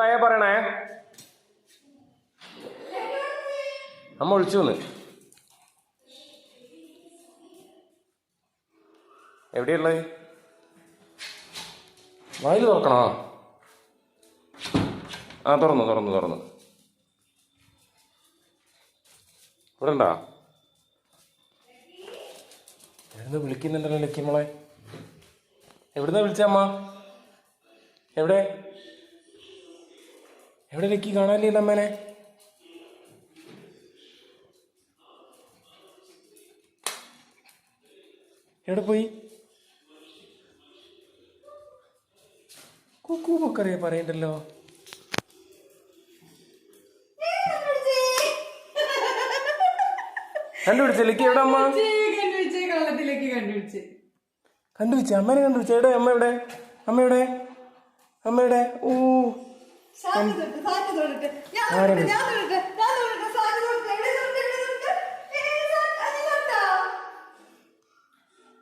ആയ പറയണേ. അമ്മ വിളിച്ചു. എവിടെയുള്ളത്? വായിൽ തുറക്കണോ? ആ തുറന്നു. ഇവിടെ ഉണ്ടോ? എവിടുന്ന് വിളിക്കുന്നുണ്ടല്ലോ ലക്കിമോളെ. എവിടുന്നാ വിളിച്ചമ്മ? എവിടെ ലക്കി? കാണാനില്ല അമ്മേനെ. എവിടെ പോയി? കുക്കു പൊക്കറിയ പറയണ്ടല്ലോ. കണ്ടുപിടിച്ച ലക്കി എവിടെ? അമ്മ കണ്ടുപിടിച്ച അമ്മേനെ കണ്ടുപിടിച്ച. എവിടെ അമ്മ എവിടെ? ഓ ആരെ